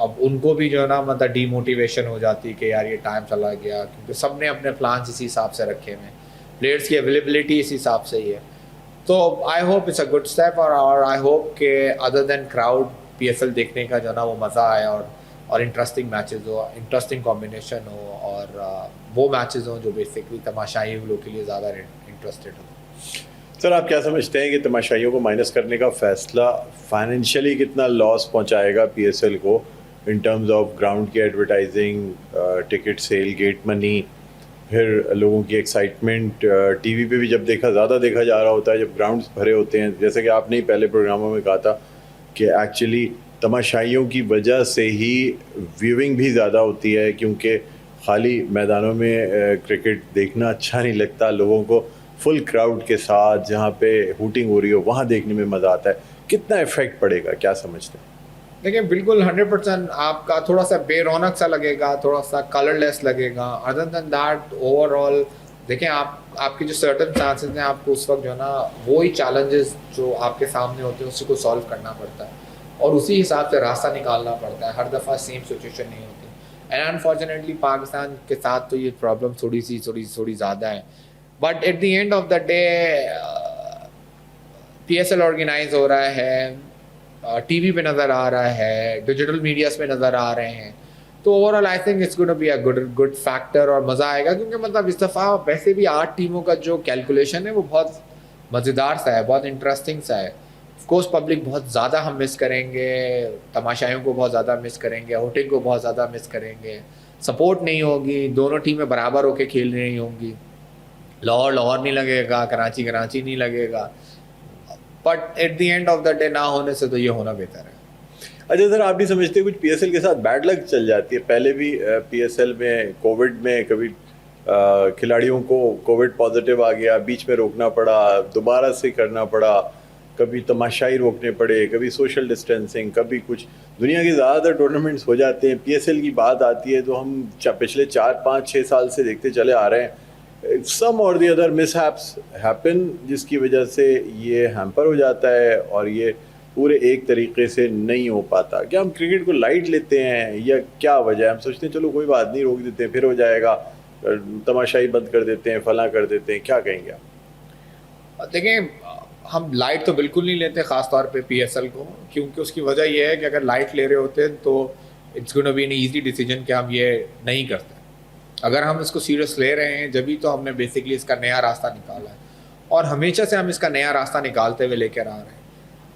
اب ان کو بھی جو ہے نا مطلب ڈی موٹیویشن ہو جاتی کہ یار یہ ٹائم چلا گیا, کیونکہ سب نے اپنے پلانس اسی حساب سے رکھے ہوئے ہیں, پلیئرس کی اویلیبلٹی اسی حساب سے ہی ہے. تو I hope it's a good step, اور آئی ہوپ کہ other than crowd P S L دیکھنے کا جو ہے نا وہ مزہ آئے, اور انٹرسٹنگ میچز ہو, انٹرسٹنگ کمبینیشن ہو, اور وہ میچز ہوں جو بیسکلی تماشائی لوگوں کے لیے زیادہ انٹرسٹیڈ ہوں. سر آپ کیا سمجھتے ہیں کہ تماشائیوں کو مائنس کرنے کا فیصلہ فائنینشلی کتنا لاس پہنچائے گا پی ایس ایل کو ان ٹرمز آف گراؤنڈ کی advertising, ticket sale, gate money, پھر لوگوں کی ایکسائٹمنٹ, ٹی وی پہ بھی جب زیادہ دیکھا جا رہا ہوتا ہے جب گراؤنڈس بھرے ہوتے ہیں, جیسے کہ آپ نے پہلے پروگراموں میں کہا تھا کہ ایکچولی تماشائیوں کی وجہ سے ہی ویونگ بھی زیادہ ہوتی ہے, کیونکہ خالی میدانوں میں کرکٹ دیکھنا اچھا نہیں لگتا, لوگوں کو فل کراؤڈ کے ساتھ جہاں پہ ہوٹنگ ہو رہی ہو وہاں دیکھنے میں مزہ آتا ہے. کتنا افیکٹ پڑے گا, کیا سمجھتے ہیں؟ دیکھیں بالکل 100% آپ کا تھوڑا سا بے رونق سا لگے گا, تھوڑا سا کلر لیس لگے گا. Other than that overall دیکھیں آپ کی جو سرٹن چانسز ہیں, آپ کو اس وقت جو ہے نا وہی چیلنجز جو آپ کے سامنے ہوتے ہیں اسی کو سالو کرنا پڑتا ہے, اور اسی حساب سے راستہ نکالنا پڑتا ہے. ہر دفعہ سیم سچویشن نہیں ہوتی, اینڈ انفارچونیٹلی پاکستان کے ساتھ تو یہ پرابلم تھوڑی زیادہ ہے. But at the end of the day P S L organise ہو رہا ہے, ٹی وی پہ نظر آ رہا ہے, ڈیجیٹل میڈیاز پہ نظر آ رہے ہیں, تو overall I think it's gonna be a good factor, اور مزہ آئے گا. کیونکہ مطلب اس دفعہ ویسے بھی 8 ٹیموں کا جو کیلکولیشن ہے وہ بہت مزیدار سا ہے, بہت انٹرسٹنگ سا ہے. آف کورس پبلک بہت زیادہ ہم مس کریں گے, تماشائیوں کو بہت زیادہ مس کریں گے, ہوٹنگ کو بہت زیادہ مس کریں گے, سپورٹ نہیں ہوگی, دونوں ٹیمیں برابر ہو کے کھیل رہی ہوں گی, لاہور نہیں لگے گا, کراچی نہیں لگے گا. But at the end of the day نہ ہونے سے تو یہ ہونا بہتر ہے. اچھا سر, آپ بھی سمجھتے ہیں کچھ پی ایس ایل کے ساتھ بیڈ لک چل جاتی ہے؟ پہلے بھی پی ایس ایل میں کووڈ میں کبھی کھلاڑیوں کو کووڈ پازیٹیو آ گیا, بیچ میں روکنا پڑا, دوبارہ سے کرنا پڑا, کبھی تماشائی روکنے پڑے, کبھی سوشل ڈسٹینسنگ, کبھی کچھ. دنیا کے زیادہ تر ٹورنامنٹس ہو جاتے ہیں, پی ایس ایل کی بات آتی ہے تو ہم پچھلے 4-5-6 سال سے دیکھتے چلے آ رہے ہیں, some or the other mishaps happen, جس کی وجہ سے یہ ہیمپر ہو جاتا ہے اور یہ پورے ایک طریقے سے نہیں ہو پاتا. کیا ہم کرکٹ کو لائٹ لیتے ہیں یا کیا وجہ ہے؟ ہم سوچتے ہیں چلو کوئی بات نہیں, روک دیتے ہیں, پھر ہو جائے گا, تماشائی بند کر دیتے ہیں, فلاں کر دیتے ہیں. کیا کہیں گے آپ؟ دیکھیں ہم لائٹ تو بالکل نہیں لیتے, خاص طور پہ پی ایس ایل کو, کیونکہ اس کی وجہ یہ ہے کہ اگر لائٹ لے رہے ہوتے ہیں تو it's gonna be an easy decision کہ ہم یہ نہیں کرتے. اگر ہم اس کو سیریس لے رہے ہیں جبھی تو ہم نے بیسکلی اس کا نیا راستہ نکالا ہے, اور ہمیشہ سے ہم اس کا نیا راستہ نکالتے ہوئے لے کر آ رہے ہیں.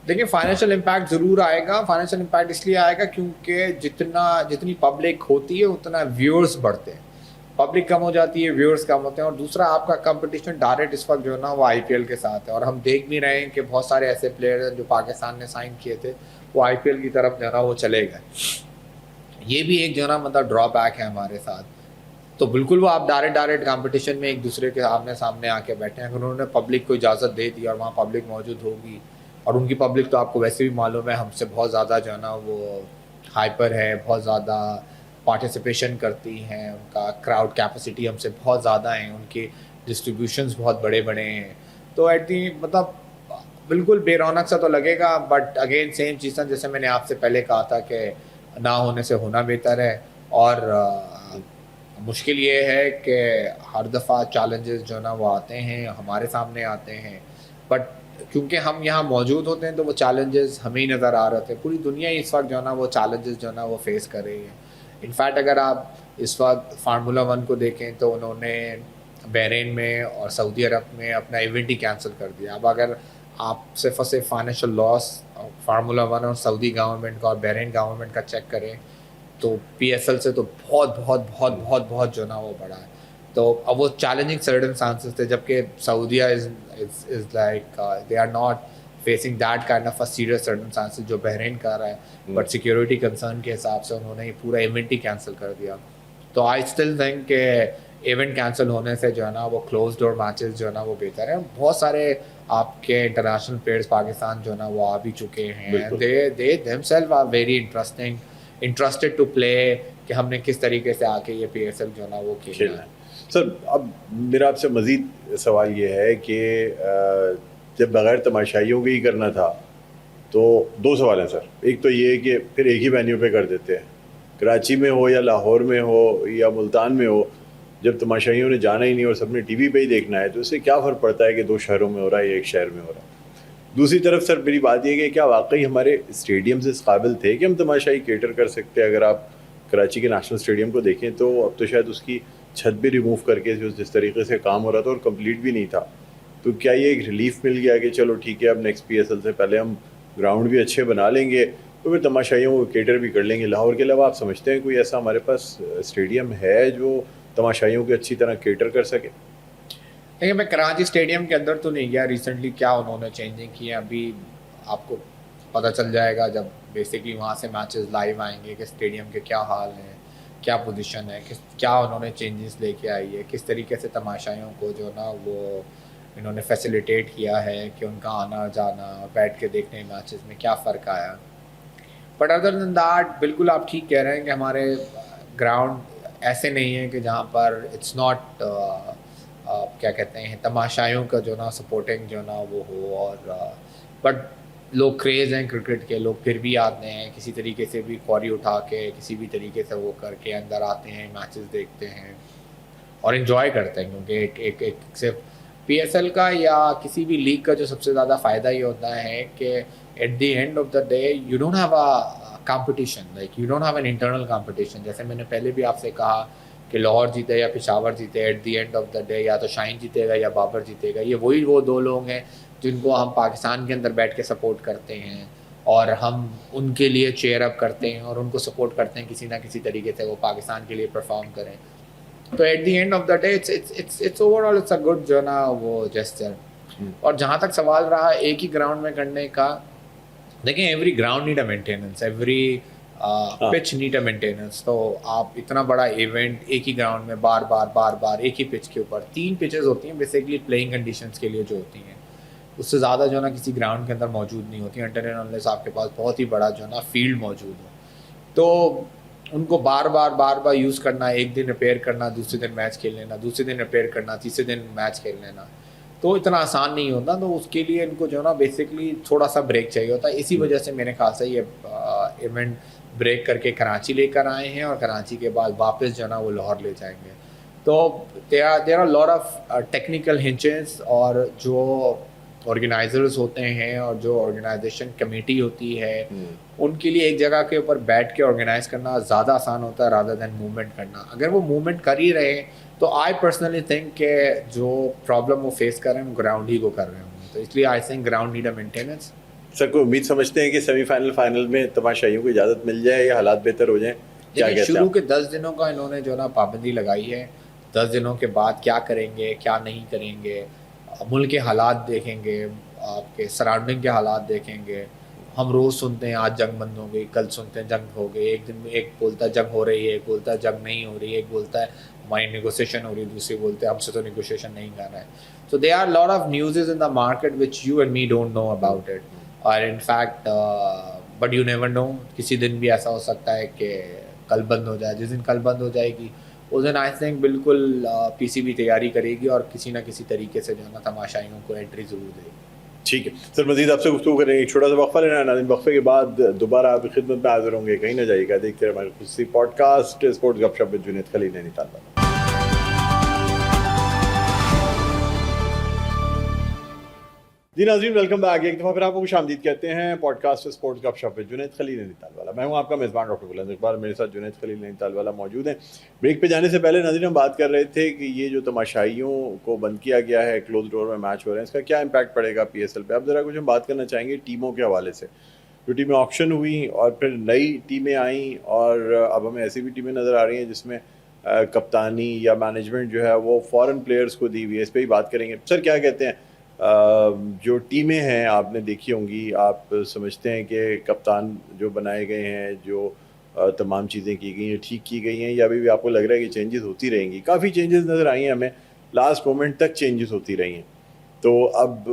دیکھیں فائنینشیل امپیکٹ ضرور آئے گا. فائنینشیل امپیکٹ اس لیے آئے گا کیونکہ جتنی پبلک ہوتی ہے اتنا ویورز بڑھتے ہیں, پبلک کم ہو جاتی ہے, ویورز کم ہوتے ہیں. اور دوسرا آپ کا کمپٹیشن ڈائریکٹ اس وقت جو ہے نا وہ آئی پی ایل کے ساتھ ہے, اور ہم دیکھ بھی رہے ہیں کہ بہت سارے ایسے پلیئر ہیں جو پاکستان نے سائن کیے تھے وہ آئی پی ایل کی طرف جو ہے نا وہ چلے گئے. یہ بھی ایک جو ہے نا مطلب ڈرا بیک ہے ہمارے ساتھ. تو بالکل وہ آپ ڈائریکٹ کمپٹیشن میں ایک دوسرے کے آمنے سامنے آ کے بیٹھے ہیں. اگر انہوں نے پبلک کو اجازت دے دی اور وہاں پبلک موجود ہوگی, اور ان کی پبلک تو آپ کو ویسے بھی معلوم ہے ہم سے بہت زیادہ جو ہے نا وہ ہائپر ہے, بہت زیادہ پارٹیسپیشن کرتی ہیں, ان کا کراؤڈ کیپیسٹی ہم سے بہت زیادہ ہیں, ان کے ڈسٹریبیوشنز بہت بڑے ہیں. تو ایٹ دی مطلب بالکل بے رونق سا تو لگے گا, بٹ اگین سیم چیزیں جیسے میں نے آپ سے پہلے کہا تھا کہ نہ ہونے سے ہونا بہتر ہے. اور مشکل یہ ہے کہ ہر دفعہ چیلنجز جو ہے نا وہ آتے ہیں, ہمارے سامنے آتے ہیں, بٹ کیونکہ ہم یہاں موجود ہوتے ہیں تو وہ چیلنجز ہمیں ہی نظر آ رہے تھے. پوری دنیا ہی اس وقت جو ہے نا وہ چیلنجز جو ہے نا وہ فیس کر رہی ہے. انفیکٹ اگر آپ اس وقت فارمولا 1 کو دیکھیں تو انہوں نے بحرین میں اور سعودی عرب میں اپنا ایونٹ ہی کینسل کر دیا. اب اگر آپ صرف اور صرف فائنینشیل لاس فارمولا 1 اور سعودی گورنمنٹ کا اور بحرین گورنمنٹ کا چیک کریں تو پی ایس ایل سے تو بہت بہت بہت بہت بہت جو ہے نا وہ بڑا ہے. تو اب وہ چیلنجنگ سرکمسٹانسز تھے, جبکہ سعودیہ is like they are not facing that kind of a serious circumstances جو بحرین کر رہا ہے, بٹ سیکورٹی کنسرن کے حساب سے انہوں نے پورا ایونٹ ہی کینسل کر دیا. تو آئی اسٹل تھنک کہ ایونٹ کینسل ہونے سے جو ہے نا وہ کلوز ڈور میچز جو ہے نا وہ بہتر ہے. بہت سارے آپ کے انٹرنیشنل پلیئرس پاکستان جو ہے نا وہ آ بھی چکے ہیں, they themselves are very interested to play کہ ہم نے کس طریقے سے آ کے یہ پی ایس ایل جو ہے نا وہ کھیلنا ہے. سر اب میرا آپ سے مزید سوال یہ ہے کہ جب بغیر تماشائیوں کے ہی کرنا تھا تو 2 سوال ہیں سر. ایک تو یہ کہ پھر ایک ہی وینیو پہ کر دیتے ہیں, کراچی میں ہو یا لاہور میں ہو یا ملتان میں ہو, جب تماشائیوں نے جانا ہی نہیں اور سب نے ٹی وی پہ ہی دیکھنا ہے, تو اس سے کیا فرق پڑتا ہے کہ 2 شہروں میں ہو رہا ہے یا 1 شہر میں ہو رہا ہے. دوسری طرف سر میری بات یہ کہ کیا واقعی ہمارے اسٹیڈیمز اس قابل تھے کہ ہم تماشائی کیٹر کر سکتے ہیں؟ اگر آپ کراچی کے نیشنل اسٹیڈیم کو دیکھیں تو اب تو شاید اس کی چھت بھی ریموو کر کے جس طریقے سے کام ہو رہا تھا اور کمپلیٹ بھی نہیں تھا, تو کیا یہ ایک ریلیف مل گیا کہ چلو ٹھیک ہے اب نیکسٹ PSL سے پہلے ہم گراؤنڈ بھی اچھے بنا لیں گے تو پھر تماشائیوں کو کیٹر بھی کر لیں گے؟ لاہور کے علاوہ آپ سمجھتے ہیں کوئی ایسا ہمارے پاس اسٹیڈیم ہے جو تماشائیوں کو اچھی طرح کیٹر کر سکے؟ دیکھیے میں کراچی اسٹیڈیم کے اندر تو نہیں گیا ریسنٹلی, کیا انہوں نے چینجنگ کی ہے ابھی آپ کو پتہ چل جائے گا جب بیسکلی وہاں سے میچز لائیو آئیں گے کہ اسٹیڈیم کے کیا حال ہیں, کیا پوزیشن ہے, کیا انہوں نے چینجز لے کے آئی ہے, کس طریقے سے تماشائیوں کو جو نا وہ انہوں نے فیسیلیٹیٹ کیا ہے کہ ان کا آنا جانا بیٹھ کے دیکھنے میچز میں کیا فرق آیا. بٹ ادر دین دیٹ بالکل آپ ٹھیک کہہ رہے ہیں کہ ہمارے گراؤنڈ ایسے نہیں ہیں کہ جہاں پر اٹس ناٹ کیا کہتے ہیں تماشائیوں کا جو نا سپورٹنگ جو نا وہ ہو, اور بٹ لوگ کریز ہیں کرکٹ کے, لوگ پھر بھی آتے ہیں کسی طریقے سے بھی کوری اٹھا کے کسی بھی طریقے سے وہ کر کے اندر آتے ہیں, میچز دیکھتے ہیں اور انجوائے کرتے ہیں. کیونکہ ایک صرف PSL کا یا کسی بھی لیگ کا جو سب سے زیادہ فائدہ یہ ہوتا ہے کہ at the end of the day you don't have a competition, like you don't have an internal competition. جیسے میں نے پہلے بھی آپ سے کہا کہ لاہور جیتے یا پشاور جیتے, at the end of the day یا تو شاہین جیتے گا یا بابر جیتے گا. یہ وہ 2 لوگ ہیں جن کو ہم پاکستان کے اندر بیٹھ کے سپورٹ کرتے ہیں اور ہم ان کے لیے چیئر اپ کرتے ہیں اور ان کو سپورٹ کرتے ہیں کسی نہ کسی طریقے سے وہ پاکستان کے لیے پرفارم کریں. تو at the end of the day it's overall it's a good جو نا وہ جیسچر. اور جہاں تک سوال رہا ایک ہی گراؤنڈ میں کرنے کا, دیکھیں every ground need a maintenance, every pitch need a maintenance. تو آپ اتنا بڑا ایونٹ ایک ہی گراؤنڈ میں بار بار ایک ہی پچ کے اوپر 3 پچز ہوتی ہیں بیسیکلی پلینگ کنڈیشنز کے لیے جو ہوتی ہیں, اس سے زیادہ جو ہے نا کسی گراؤنڈ کے اندر موجود نہیں ہوتی انٹر اینڈ انلیس آپ کے پاس بہت ہی بڑا جو ہے نا فیلڈ موجود ہو. تو ان کو بار بار یوز کرنا, ایک دن ریپیئر کرنا, دوسرے دن میچ کھیل لینا, دوسرے دن ریپیئر کرنا, تیسرے دن میچ کھیل لینا, تو اتنا آسان نہیں ہوتا. تو اس کے لیے ان کو جو ہے نا بیسکلی تھوڑا سا بریک چاہیے ہوتا ہے. اسی وجہ سے میرے خیال سے یہ ایونٹ بریک کر کے کراچی لے کر آئے ہیں اور کراچی کے بعد واپس جو ہے نا وہ لاہور لے جائیں گے. تو there are lot of technical hunches, اور جو آرگنائزرز ہوتے ہیں اور جو آرگنائزیشن کمیٹی ہوتی ہے ان کے لیے ایک جگہ کے اوپر بیٹھ کے آرگنائز کرنا زیادہ آسان ہوتا ہے رادر دین موومنٹ کرنا. اگر وہ موومنٹ کر ہی رہے تو آئی پرسنلی تھنک کہ جو پرابلم وہ فیس کر رہے ہیں وہ گراؤنڈ ہی کو کر رہے ہوں گے. تو اس لیے I think ground need a maintenance. Sir کوئی امید سمجھتے ہیں کہ سیمی فائنل میں تماشائیوں کو اجازت مل جائے یا حالات بہتر ہو جائیں؟ کیا کہتے ہیں؟ شروع کے 10 دنوں کا انہوں نے جو نا پابندی لگائی ہے, 10 دنوں کے بعد کیا کریں گے کیا نہیں کریں گے, ملک کے حالات دیکھیں گے, آپ کے سراؤنڈنگ کے حالات دیکھیں گے. ہم روز سنتے ہیں آج جنگ بند ہو گئی, کل سنتے ہیں جنگ ہو گئی, ایک دن میں ایک بولتا ہے جنگ ہو رہی ہے, ایک بولتا ہے جنگ نہیں ہو رہی ہے, ایک بولتا ہے ہماری نیگوسیشن ہو رہی ہے, دوسری بولتے ہیں ہم سے تو نیگوسیشن نہیں کرنا ہے. So there are a lot of newses in the market which you and me don't know about it. اور in fact but you never know, کسی دن بھی ایسا ہو سکتا ہے کہ کل بند ہو جائے. جس دن کل بند ہو جائے گی اس دن آئی تھنک بالکل PCB تیاری کرے گی اور کسی نہ کسی طریقے سے جو ہے نا تماشائیوں کو انٹری ضرور دے گی. ٹھیک ہے سر, مزید آپ سے گفتگو کریں گے, ایک چھوٹا سا وقفہ لینا ہے ناظرین. وقفے کے بعد دوبارہ آپ کی خدمت میں حاضر ہوں گے, کہیں نہ جائیے گا. دیکھتے رہے ہمارے خصوصی پوڈ کاسٹ اسپورٹس گپ شپ with جنید خلیل نینی تال والا. جی ناظرین ویلکم بیک. ایک دفعہ پھر آپ کو خوش آمدید کہتے ہیں پوڈ کاسٹ اسپورٹس گپ شپ with جنید خلیل نینی تال والا. میں ہوں آپ کا میزبان ڈاکٹر بلند اقبال, میرے ساتھ جنید خلیل نینی تال والا موجود ہیں. بریک پہ جانے سے پہلے ناظرین ہم بات کر رہے تھے کہ یہ جو تماشائیوں کو بند کیا گیا ہے, کلوز ڈور میں میچ ہو رہے ہیں, اس کا کیا امپیکٹ پڑے گا PSL پہ. اب ذرا کچھ ہم بات کرنا چاہیں گے ٹیموں کے حوالے سے. جو ٹیمیں آکشن ہوئیں اور پھر نئی ٹیمیں آئیں, اور اب ہمیں ایسی بھی ٹیمیں نظر آ رہی ہیں جس میں کپتانی یا مینجمنٹ جو ہے وہ فارن پلیئرز کو دی ہوئی ہے. اس پہ ہی بات کریں گے. سر کیا کہتے ہیں, جو ٹیمیں ہیں آپ نے دیکھی ہوں گی, آپ سمجھتے ہیں کہ کپتان جو بنائے گئے ہیں, جو تمام چیزیں کی گئی ہیں ٹھیک کی گئی ہیں, یا ابھی بھی آپ کو لگ رہا ہے کہ چینجز ہوتی رہیں گی؟ کافی چینجز نظر آئی ہیں ہمیں, لاسٹ مومنٹ تک چینجز ہوتی رہی ہیں. تو اب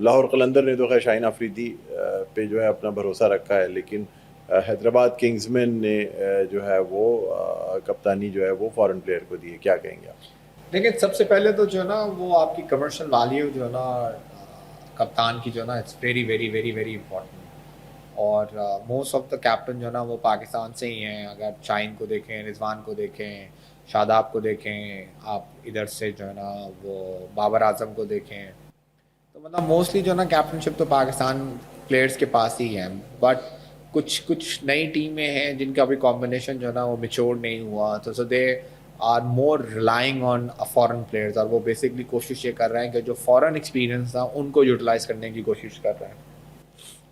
لاہور قلندر نے تو خیر شاہین آفریدی پہ جو ہے اپنا بھروسہ رکھا ہے, لیکن حیدرآباد کنگزمین نے جو ہے وہ کپتانی جو ہے وہ فارن پلیئر کو دی ہے. کیا کہیں گے آپ؟ دیکھیں سب سے پہلے تو جو ہے نا وہ آپ کی کمرشل ویلیو جو ہے نا کپتان کی جو ہے نا it's very very very very important. اور موسٹ آف دا کیپٹن جو ہے نا وہ پاکستان سے ہی ہیں. اگر شاہین کو دیکھیں, رضوان کو دیکھیں, شاداب کو دیکھیں, آپ ادھر سے جو ہے نا وہ بابر اعظم کو دیکھیں, تو مطلب موسٹلی جو ہے نا کیپٹن شپ تو پاکستان پلیئرس کے پاس ہی ہے. بٹ کچھ نئی ٹیمیں ہیں جن کا ابھی کمبینیشن جو ہے نا وہ میچور نہیں ہوا, تو so they are more relying on foreign players, اور وہ بیسکلی کوشش یہ کر رہے ہیں کہ جو فورن ایکسپیرینس تھا ان کو یوٹیلائز کرنے کی کوشش کر رہے ہیں.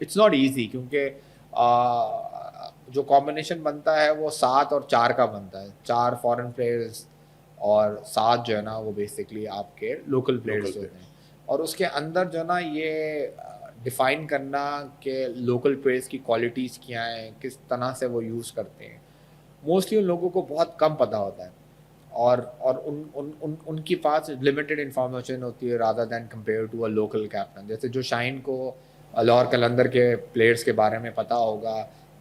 اٹس ناٹ ایزی, کیونکہ جو کمبینیشن بنتا ہے وہ 7 اور 4 کا بنتا ہے, 4 فورن پلیئرز اور 7 جو ہے نا وہ بیسکلی آپ کے لوکل پلیئرز ہوتے ہیں. اور اس کے اندر جو ہے نا یہ ڈیفائن کرنا کہ لوکل پلیئرز کی کوالٹیز کیا ہیں, کس طرح سے وہ یوز کرتے ہیں, موسٹلی ان لوگوں کو بہت کم پتہ ہوتا ہے, اور ان کی پاس لمیٹڈ انفارمیشن ہوتی ہے rather than compare to a local captain. جیسے جو شاہین کو لاہور قلندر کے پلیئرز کے بارے میں پتہ ہوگا,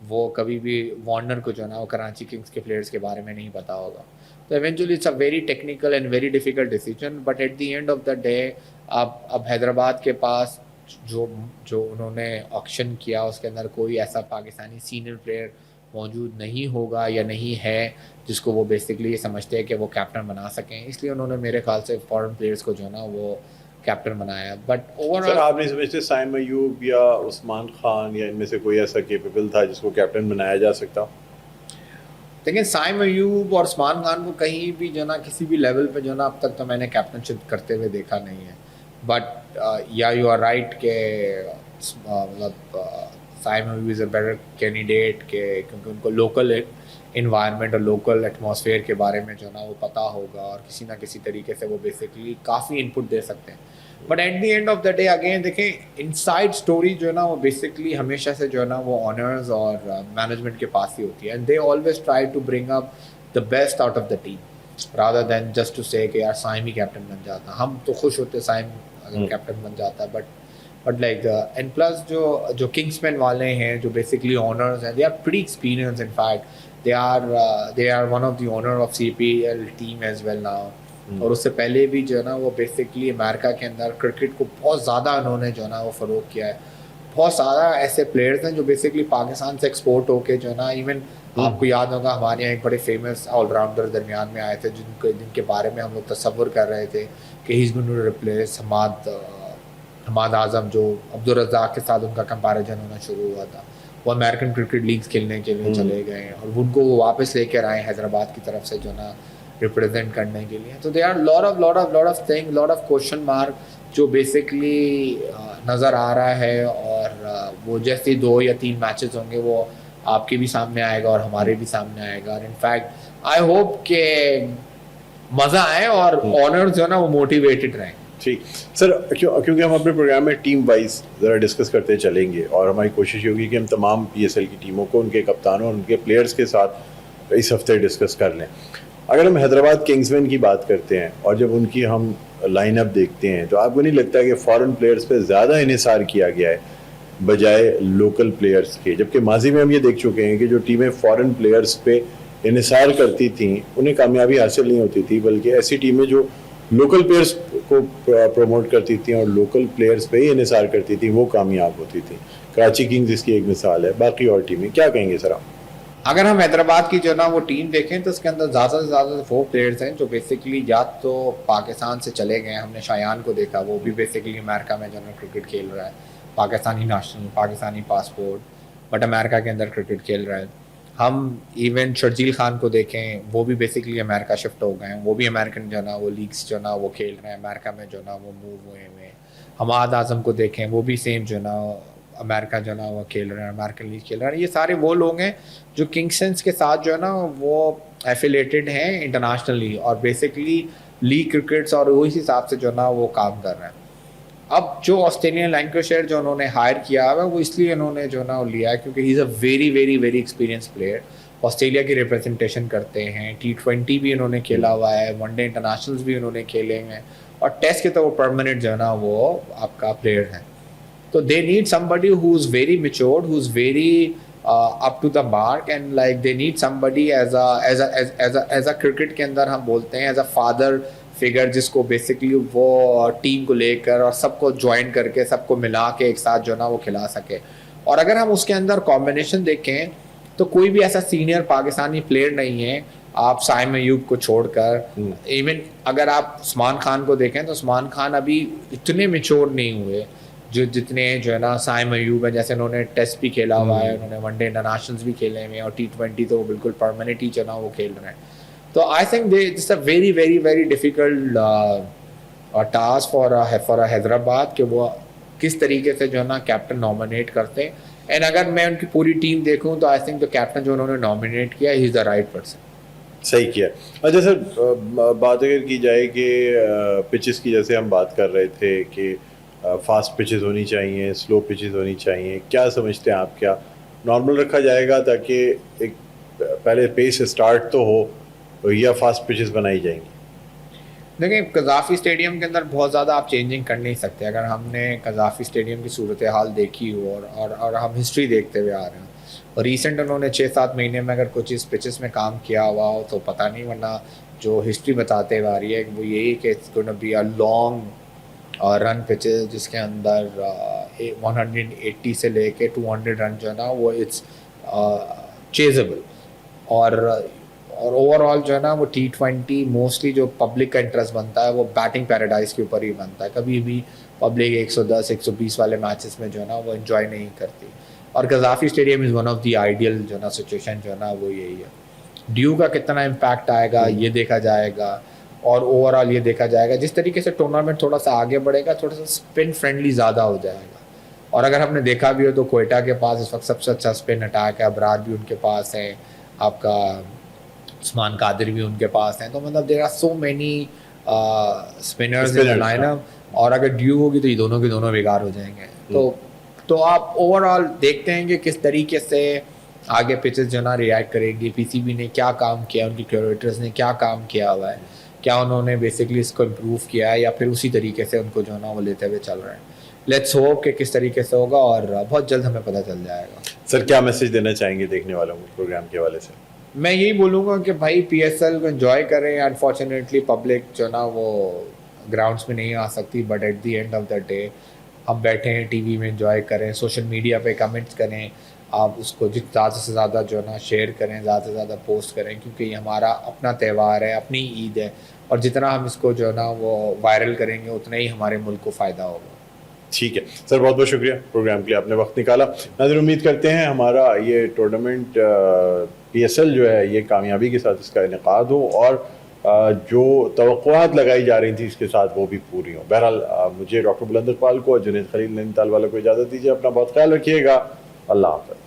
وہ کبھی بھی وارنر کو جو ہے نا وہ کراچی کنگز کے پلیئرز کے بارے میں نہیں پتہ ہوگا. تو eventually it's a very technical and very difficult decision, but at the end of the day اب حیدرآباد کے پاس جو انہوں نے آکشن کیا اس کے اندر کوئی ایسا پاکستانی سینئر پلیئر موجود نہیں ہوگا یا نہیں ہے جس کو وہ بیسکلی یہ سمجھتے ہیں کہ وہ کیپٹن بنا سکیں, اس لیے انہوں نے میرے خیال سے فورن پلیئرز کو جو ہے نا وہ کیپٹن بنایا. بٹ اوور سر آپ نہیں سمجھتے سائم ایوب یا عثمان خان یا ان میں سے کوئی ایسا کیپیبل تھا جس کو کیپٹن بنایا جا سکتا؟ دیکھیں سائم ایوب اور عثمان خان کو کہیں بھی جو ہے نا کسی بھی لیول پہ جو ہے نا اب تک تو میں نے کیپٹن شپ کرتے ہوئے دیکھا نہیں ہے. بٹ یا یو آر رائٹ کہ مطلب سائم ایوب از اے بیٹر کینڈیڈیٹ کہ کیونکہ ان کو لوکل انوائرمنٹ اور لوکل ایٹماسفیئر کے بارے میں جو ہے نا وہ پتہ ہوگا, اور کسی نہ کسی طریقے سے وہ بیسکلی کافی انپٹ دے سکتے ہیں. But at the end of the day again دیکھیں ان سائڈ اسٹوری جو ہے نا وہ بیسکلی ہمیشہ سے جو ہے نا وہ آنرز اور مینجمنٹ کے پاس ہی ہوتی ہے, and they always try to bring up the best out of the team rather than just to say کہ یار سائم ہی کیپٹن بن جاتا. ہم تو خوش ہوتے سائم اگر کیپٹن بن جاتا, بٹ لائک اینڈ پلس جو کنگس مین والے ہیں جو بیسکلی آنرز ہیں, they are pretty experience, in fact they are one of the owner of CPL team as well now. اور اس سے پہلے بھی جو ہے نا وہ بیسکلی امریکہ کے اندر کرکٹ کو بہت زیادہ انہوں نے جو ہے نا وہ فروغ کیا ہے. بہت سارا ایسے پلیئرز ہیں جو بیسکلی پاکستان سے ایکسپورٹ ہو کے جو ہے نا, ایون آپ کو یاد ہوگا ہمارے یہاں ایک بڑے فیمس آل راؤنڈر درمیان میں آئے تھے جن کے بارے میں ہم لوگ تصور کر رہے تھے کہ he is going to replace Hammad Azam, جو عبدالرزاق کے ساتھ ان کا کمپیریزن ہونا شروع ہوا تھا. وہ امریکن کرکٹ لیگز کھیلنے کے لیے چلے گئے ہیں اور ان کو وہ واپس لے کر آئے حیدرآباد کی طرف سے جو نا ریپرزینٹ کرنے کے لیے. تو they are lot of thing, lot of question mark جو بیسکلی نظر آ رہا ہے, اور وہ جیسے 2 یا 3 میچز ہوں گے وہ آپ کے بھی سامنے آئے گا اور ہمارے بھی سامنے آئے گا. اور انفیکٹ آئی ہوپ کہ مزہ آئے اور آنرز جو ہے نا وہ موٹیویٹڈ رہیں. ٹھیک سر, کیونکہ ہم اپنے پروگرام میں ٹیم وائز ذرا ڈسکس کرتے چلیں گے, اور ہماری کوشش یہ ہوگی کہ ہم تمام PSL کی ٹیموں کو ان کے کپتانوں اور ان کے پلیئرز کے ساتھ اس ہفتے ڈسکس کر لیں. اگر ہم حیدرآباد کنگز مین کی بات کرتے ہیں اور جب ان کی ہم لائن اپ دیکھتے ہیں, تو آپ کو نہیں لگتا کہ فارن پلیئرز پہ زیادہ انحصار کیا گیا ہے بجائے لوکل پلیئرز کے؟ جبکہ ماضی میں ہم یہ دیکھ چکے ہیں کہ جو ٹیمیں فارن پلیئرز پہ انحصار کرتی تھیں انہیں کامیابی حاصل نہیں ہوتی تھی, بلکہ ایسی ٹیمیں جو لوکل پلیئرز کو پروموٹ کرتی تھیں اور لوکل پلیئرز پہ ہی انحصار کرتی تھیں وہ کامیاب ہوتی تھیں. کراچی کنگز اس کی ایک مثال ہے, باقی اور ٹیمیں. کیا کہیں گے سر آپ؟ اگر ہم حیدرآباد کی جو نا وہ ٹیم دیکھیں تو اس کے اندر زیادہ سے زیادہ وہ پلیئرز ہیں جو بیسکلی یا تو پاکستان سے چلے گئے. ہم نے شایان کو دیکھا, وہ بھی بیسکلی امریکہ میں جو ہے کرکٹ کھیل رہا ہے, Pakistani national, Pakistani passport, but امریکہ کے اندر کرکٹ کھیل رہا ہے. ہم ایون شرجیل خان کو دیکھیں, وہ بھی بیسکلی امریکہ شفٹ ہو گئے ہیں, وہ بھی امریکن جو ہے نا وہ لیگس جو ہے نا وہ کھیل رہے ہیں, امریکہ میں جو ہے نا وہ موو ہوئے ہوئے. حماد اعظم کو دیکھیں, وہ بھی سیم جو ہے نا امریکہ جو ہے نا وہ کھیل رہے ہیں, امریکن لیگ کھیل رہے ہیں. یہ سارے وہ لوگ ہیں جو کنگسنس کے ساتھ جو ہے نا وہ ایفیلیٹڈ ہیں انٹرنیشنلی, اور بیسکلی لیگ کرکٹس اور وہی حساب سے جو ہے نا وہ کام کر رہے ہیں. اب جو آسٹریلین لینکشائر جو انہوں نے ہائر کیا ہوا ہے وہ اس لیے انہوں نے جو ہے نا وہ لیا ہے کیونکہ he is a very very very experience player. Australia کی ریپرزنٹیشن کرتے ہیں, T20 بھی انہوں نے کھیلا ہوا ہے, ون ڈے انٹرنیشنلز بھی انہوں نے کھیلے ہیں, اور ٹیسٹ کے تو وہ پرماننٹ جو ہے نا وہ آپ کا پلیئر ہیں. تو they need somebody who is very matured, who is very up to the mark, and like they need somebody as a cricket کے اندر ہم بولتے ہیں as a father figure, جس کو بیسکلی وہ ٹیم کو لے کر اور سب کو جوائن کر کے سب کو ملا کے ایک ساتھ جو ہے نا وہ کھلا سکے. اور اگر ہم اس کے اندر کمبینیشن دیکھیں تو کوئی بھی ایسا سینئر پاکستانی پلیئر نہیں ہے آپ سائم ایوب کو چھوڑ کر. ایون اگر آپ عثمان خان کو دیکھیں تو عثمان خان ابھی اتنے میچور نہیں ہوئے جتنے جو ہے نا سائم ایوب ہیں. جیسے انہوں نے ٹیسٹ بھی کھیلا ہوا ہے, انہوں نے ون ڈے انٹرنیشنلز بھی کھیلے ہوئے ہیں, اور T20 تو وہ بالکل پرماننٹ ہی جو ہے نا وہ کھیل رہے ہیں. تو I think it's a very very very difficult task for Hyderabad کہ وہ کس طریقے سے جو ہے نا کیپٹن نامینیٹ کرتے ہیں. اینڈ اگر میں ان کی پوری ٹیم دیکھوں تو آئی تھنک جو کیپٹن جو انہوں نے نامینیٹ کیا ہی از دا رائٹ پرسن. صحیح کیا. اچھا سر, بات اگر کی جائے کہ پچز کی, جیسے ہم بات کر رہے تھے کہ فاسٹ پچز ہونی چاہیے, سلو پچز ہونی چاہیے, کیا سمجھتے ہیں آپ, کیا نارمل رکھا جائے گا تاکہ ایک پہلے پیس اسٹارٹ تو ہو, یا فاسٹ پچز بنائی جائیں گی؟ دیکھیں قذافی اسٹیڈیم کے اندر بہت زیادہ آپ چینجنگ کر نہیں سکتے. اگر ہم نے قذافی اسٹیڈیم کی صورتحال دیکھی ہو اور ہم ہسٹری دیکھتے ہوئے آ رہے ہیں, اور ریسنٹ انہوں نے 6-7 مہینے میں اگر کچھ اس پچز میں کام کیا ہوا ہو تو پتہ نہیں, ورنہ جو ہسٹری بتاتے ہوئے آ رہی ہے وہ یہی کہ it's gonna be a long run pitches جس کے اندر 180 سے لے کے 200 رن جو ہے نا وہ اٹس چیزبل. اور اوور آل جو ہے نا وہ T20 موسٹلی جو پبلک کا انٹرسٹ بنتا ہے وہ بیٹنگ پیراڈائز کے اوپر ہی بنتا ہے. کبھی بھی پبلک 110-120 والے میچز میں جو ہے نا وہ انجوائے نہیں کرتی. اور Gaddafi stadium is one of the ideal جو ہے نا سچویشن جو ہے نا وہ یہی ہے. ڈیو کا کتنا امپیکٹ آئے گا یہ دیکھا جائے گا, اور اوور آل یہ دیکھا جائے گا جس طریقے سے ٹورنامنٹ تھوڑا سا آگے بڑھے گا, تھوڑا سا اسپن فرینڈلی زیادہ ہو جائے گا. اور اگر ہم نے دیکھا بھی ہو تو کوئٹہ کے پاس اس وقت سب سے اچھا اسپن اٹیک ہے, ابرار بھی ان کے پاس ہے, آپ کا عثمان قادر بھی ان کے پاس ہیں. تو مطلب there are so many spinners in lineup, اور اگر ڈیو ہوگی تو یہ دونوں کے دونوں بیکار ہو جائیں گے. تو آپ اوور آل دیکھتے ہیں کہ کس طریقے سے آگے پچز جو نا ریئیکٹ کریں گی, پی سی بی نے کیا کام کیا, ان کی کیوریٹرز نے کیا کام کیا ہوا ہے, کیا انہوں نے بیسکلی اس کو امپروو کیا ہے, یا پھر اسی طریقے سے ان کو جو ہے نا وہ لیتے ہوئے چل رہے ہیں. لیٹس ہوپ کہ کس طریقے سے ہوگا, اور بہت جلد ہمیں پتہ چل جائے گا. سر کیا میسج دینا چاہیں گے دیکھنے والوں کو پروگرام کے حوالے سے؟ میں یہی بولوں گا کہ بھائی PSL کو انجوائے کریں. انفارچونیٹلی پبلک جو نا وہ گراؤنڈس میں نہیں آ سکتی, but at the end of the day ہم بیٹھے ہیں ٹی وی میں انجوائے کریں, سوشل میڈیا پہ کمنٹس کریں, آپ اس کو زیادہ سے زیادہ جو ہے نا شیئر کریں, زیادہ سے زیادہ پوسٹ کریں, کیونکہ یہ ہمارا اپنا تہوار ہے, اپنی عید ہے, اور جتنا ہم اس کو جو ہے نا وہ وائرل کریں گے اتنا ہی ہمارے ملک کو فائدہ ہوگا. ٹھیک ہے سر, بہت بہت شکریہ پروگرام کے لیے, آپ نے وقت نکالا. ناظرین امید کرتے ہیں ہمارا یہ ٹورنامنٹ PSL جو ہے یہ کامیابی کے ساتھ اس کا انعقاد ہو, اور جو توقعات لگائی جا رہی تھیں اس کے ساتھ وہ بھی پوری ہوں. بہرحال مجھے ڈاکٹر بلند اقبال کو اور جنید خلیل نینی تال والا کو اجازت دیجیے. اپنا بہت خیال رکھیے گا. اللہ حافظ.